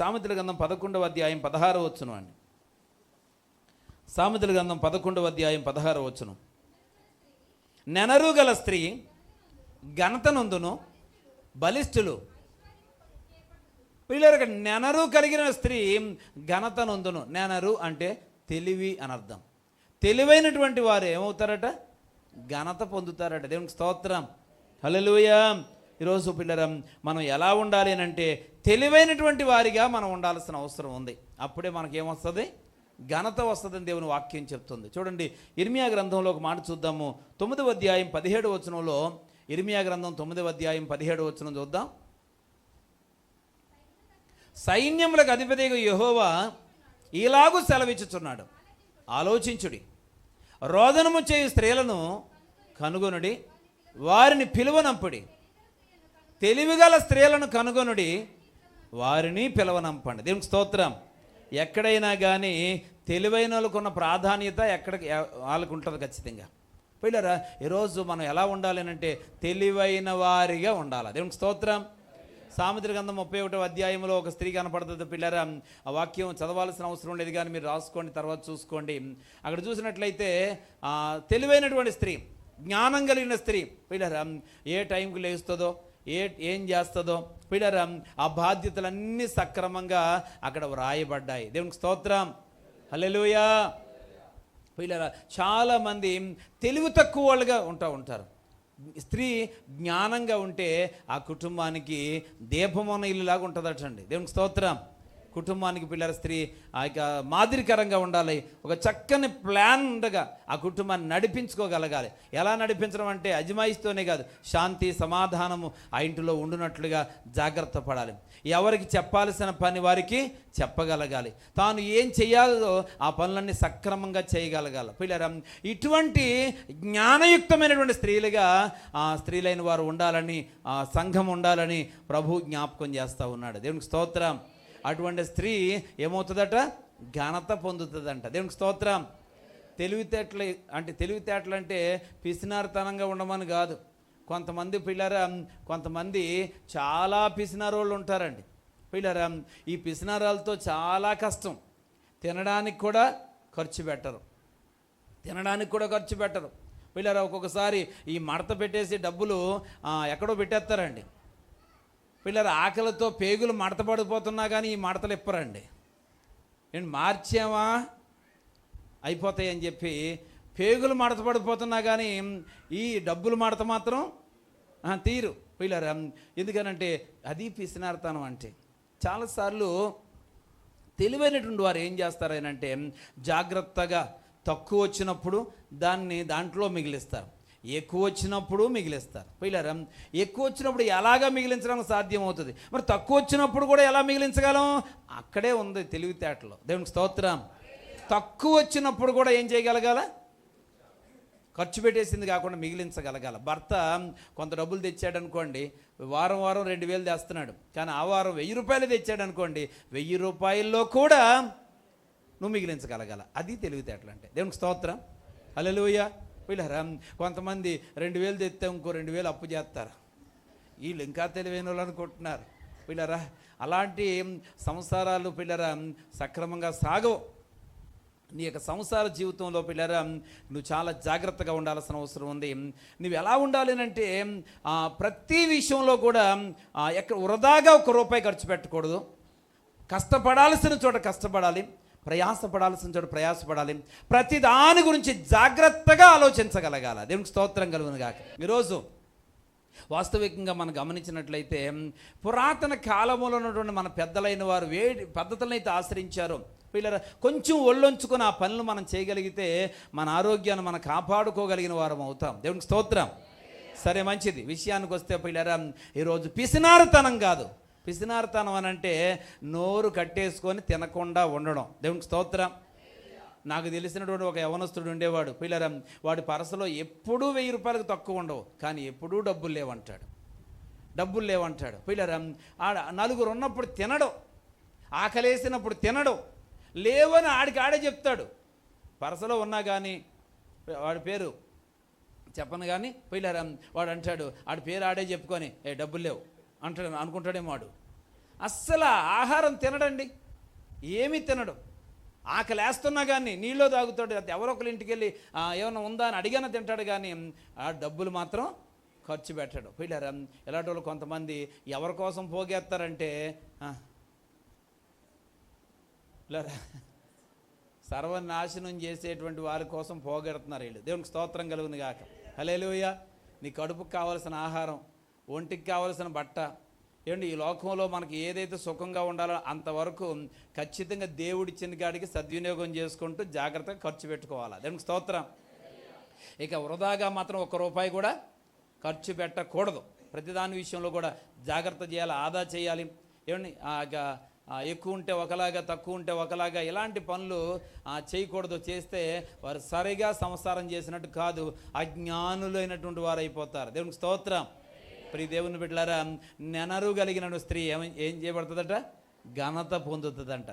సామెతల గ్రంథం 11వ అధ్యాయం 16వ వచనం అండి. సామెతల గ్రంథం 11వ అధ్యాయం 16వ వచనం. నెనరు గల స్త్రీ ఘనతనందును బలిష్ఠులు. పిల్లలకు నెనరు కలిగిన స్త్రీ ఘనతనందును. నెనరు అంటే తెలివి అని అర్థం. తెలివైనటువంటి వారు ఏమవుతారట? ఘనత పొందుతారట. దేవునికి స్తోత్రం, హల్లెలూయా. ఈరోజు పిల్లల మనం ఎలా ఉండాలి అని అంటే తెలివైనటువంటి వారిగా మనం ఉండాల్సిన అవసరం ఉంది. అప్పుడే మనకేమొస్తుంది? ఘనత వస్తుందని దేవుని వాక్యం చెప్తుంది. చూడండి, ఇర్మియా గ్రంథంలో ఒక మాట చూద్దాము. 9వ అధ్యాయం 17వ వచనంలో, ఇర్మియా గ్రంథం 9వ అధ్యాయం 17వ వచనం చూద్దాం. సైన్యములకు అధిపతిగా యెహోవా ఇలాగూ సెలవిచ్చుచున్నాడు, ఆలోచించుడి, రోదనము చేయు స్త్రీలను కనుగొనుడి, వారిని పిలువనంపుడి. తెలివిగల స్త్రీలను కనుగొనుడి, వారిని పిలువనంపండి. దేవునికి స్తోత్రం. ఎక్కడైనా కానీ తెలివైన వాళ్ళకున్న ప్రాధాన్యత వాళ్ళకు ఉంటుంది ఖచ్చితంగా. పిల్లరా, ఈరోజు మనం ఎలా ఉండాలి అంటే తెలివైన వారిగా ఉండాలి. దేవునికి స్తోత్రం. సామెతల గ్రంథం 31వ అధ్యాయంలో ఒక స్త్రీ కనపడుతుంది. పిల్లరా, ఆ వాక్యం చదవాల్సిన అవసరం లేదు, కానీ మీరు రాసుకోండి, తర్వాత చూసుకోండి. అక్కడ చూసినట్లయితే తెలివైనటువంటి స్త్రీ, జ్ఞానం కలిగిన స్త్రీ, పిల్లరా, ఏ టైంకి లేస్తుందో, ఏం చేస్తుందో, పిల్లరా, ఆ బాధ్యతలన్నీ సక్రమంగా అక్కడ వ్రాయబడ్డాయి. దేవునికి స్తోత్రం, హల్లెలూయా. పిల్లరా, చాలామంది తెలివి తక్కువ వాళ్ళుగా ఉంటారు. స్త్రీ జ్ఞానంగా ఉంటే ఆ కుటుంబానికి దీపమున్న ఇల్లులాగా ఉంటుందటండి. దేవునికి స్తోత్రం. కుటుంబానికి పిల్లల స్త్రీ ఆ యొక్క మాదిరికరంగా ఉండాలి. ఒక చక్కని ప్లాన్ ఉండగా ఆ కుటుంబాన్ని నడిపించుకోగలగాలి. ఎలా నడిపించడం అంటే అజమాయిస్తూనే కాదు, శాంతి సమాధానము ఆ ఇంటిలో ఉండునట్లుగా జాగ్రత్త పడాలి. ఎవరికి చెప్పాల్సిన పని వారికి చెప్పగలగాలి. తాను ఏం చేయాలో ఆ పనులన్నీ సక్రమంగా చేయగలగాలి. పిల్లరా, ఇటువంటి జ్ఞానయుక్తమైనటువంటి స్త్రీలుగా స్త్రీలైన వారు ఉండాలని, సంఘం ఉండాలని ప్రభు జ్ఞాపకం చేస్తూ ఉన్నాడు. దేవునికి స్తోత్రం. అటువంటి స్త్రీ ఏమవుతుందట? ఘనత పొందుతుందంట. దేవునికి స్తోత్రం. తెలివితేటలు అంటే పిసినారితనంగా ఉండమని కాదు. కొంతమంది పిల్లరా, కొంతమంది చాలా పిసినారోళ్ళు ఉంటారండి. పిల్లరా, ఈ పిసినారాలతో చాలా కష్టం. తినడానికి కూడా ఖర్చు పెట్టరు. పిల్లరా, ఒక్కొక్కసారి ఈ మడత పెట్టేసి డబ్బులు ఎక్కడో పెట్టేస్తారండి. పిల్లలు ఆకలితో పేగులు మడత పడిపోతున్నా కానీ ఈ మడతలు ఇప్పరండి. నేను మార్చామా అయిపోతాయని చెప్పి పేగులు మడత పడిపోతున్నా కానీ ఈ డబ్బులు మడత మాత్రం తీరు. పిల్లలు ఎందుకనంటే అది పిసినార్తనం. అంటే చాలాసార్లు తెలివైనటువంటి వారు ఏం చేస్తారనంటే జాగ్రత్తగా తక్కువ వచ్చినప్పుడు దాంట్లో మిగిలిస్తారు, ఎక్కువ వచ్చినప్పుడు మిగిలిస్తారు. పిల్లరా, ఎక్కువ వచ్చినప్పుడు ఎలాగా మిగిలించడానికి సాధ్యమవుతుంది? మరి తక్కువ వచ్చినప్పుడు కూడా ఎలా మిగిలించగలం? అక్కడే ఉంది తెలివితేటలో. దేవునికి స్తోత్రం. తక్కువ వచ్చినప్పుడు కూడా ఏం చేయగలగాల? ఖర్చు పెట్టేసింది కాకుండా మిగిలించగలగాల. భర్త కొంత డబ్బులు తెచ్చాడు అనుకోండి, వారం 2000 తెస్తున్నాడు, కానీ ఆ వారం 1000 రూపాయలు తెచ్చాడు అనుకోండి, 1000 రూపాయల్లో కూడా నువ్వు మిగిలించగలగాల. అది తెలివితేటలు అంటే. దేవునికి స్తోత్రం, హల్లెలూయా. పిల్లరా, కొంతమంది 2000 తెస్తే ఇంకో 2000 అప్పు చేస్తారు. వీళ్ళు ఇంకా తెలివైన వాళ్ళు అనుకుంటున్నారు. పిల్లరా, అలాంటి సంసారాలు పిల్లరా సక్రమంగా సాగవు. నీ యొక్క సంసార జీవితంలో పిల్లరా నువ్వు చాలా జాగ్రత్తగా ఉండాల్సిన అవసరం ఉంది. నువ్వు ఎలా ఉండాలి అంటే ప్రతి విషయంలో కూడా వృధాగా 1 రూపాయి ఖర్చు పెట్టకూడదు. కష్టపడాల్సిన చోట కష్టపడాలి, ప్రయాసపడాల్సిన చోట ప్రయాసపడాలి. ప్రతి దాని గురించి జాగ్రత్తగా ఆలోచించగలగాల. దేవునికి స్తోత్రం కలుగును గాక. ఈరోజు వాస్తవికంగా మనం గమనించినట్లయితే పురాతన కాలంలో ఉన్నటువంటి మన పెద్దలైన వారు పద్ధతులను అయితే ఆశ్రయించారో, పిల్లల కొంచెం ఒళ్ళొంచుకొని ఆ పనులు మనం చేయగలిగితే మన ఆరోగ్యాన్ని మనం కాపాడుకోగలిగిన వారం అవుతాం. దేవునికి స్తోత్రం. సరే, మంచిది. విషయానికి వస్తే పిల్లరా, ఈరోజు పిసినారితనం కాదు. పిసినారితనం అని అంటే నోరు కట్టేసుకొని తినకుండా ఉండడం. దేవునికి స్తోత్రం. నాకు తెలిసినటువంటి ఒక యవనస్తుడు ఉండేవాడు. పిల్లరా, వాడి పరసలో ఎప్పుడూ 1000 రూపాయలకు తక్కువ ఉండవు, కానీ ఎప్పుడూ డబ్బులు లేవంటాడు. పిల్లరా, నలుగురు ఉన్నప్పుడు తినడం, ఆకలేసినప్పుడు తినడం, లేవని ఆడే చెప్తాడు. పరసలో ఉన్నా కానీ వాడి పేరు చెప్పను కానీ పిల్లరా, వాడు అంటాడు, ఆడి పేరు ఆడే చెప్పుకొని డబ్బులు లేవు అంటాడు అనుకుంటాడేమో వాడు. అస్సలు ఆహారం తినడండి, ఏమీ తినడు. ఆకలేస్తున్నా కానీ నీళ్ళు తాగుతాడు, ఎవరో ఒకరి ఇంటికి వెళ్ళి ఏమైనా ఉందా అని అడిగాన తింటాడు, కానీ ఆ డబ్బులు మాత్రం ఖర్చు పెట్టాడు. పిల్లరా, ఇలాంటి వాళ్ళు కొంతమంది ఎవరి కోసం పోగేస్తారంటే పిల్లరా సర్వనాశనం చేసేటువంటి వారి కోసం పోగెడుతున్నారు వీళ్ళు. దేవునికి స్తోత్రం కలుగును గాక. హల్లెలూయా. నీ కడుపుకు కావలసిన ఆహారం, ఒంటికి కావలసిన బట్ట, ఏమండి ఈ లోకంలో మనకి ఏదైతే సుఖంగా ఉండాలో అంతవరకు ఖచ్చితంగా దేవుడిచ్చిన కాడికి సద్వినియోగం చేసుకుంటూ జాగ్రత్తగా ఖర్చు పెట్టుకోవాలి. దేవునికి స్తోత్రం. ఇక వృధాగా మాత్రం ₹1 కూడా ఖర్చు పెట్టకూడదు. ప్రతిదాని విషయంలో కూడా జాగ్రత్త చేయాలి, ఆదా చేయాలి. ఏమండి ఎక్కువ ఉంటే ఒకలాగా, తక్కువ ఉంటే ఒకలాగా, ఇలాంటి పనులు చేయకూడదు. చేస్తే వారు సరిగా సంసారం చేసినట్టు కాదు, అజ్ఞానులైనటువంటి వారు అయిపోతారు. దేవునికి స్తోత్రం. ప్రియ దేవుని బిడ్డలారా, నెనరు కలిగిన స్త్రీ ఏం చేయబడుతుందట? ఘనత పొందుతుందంట.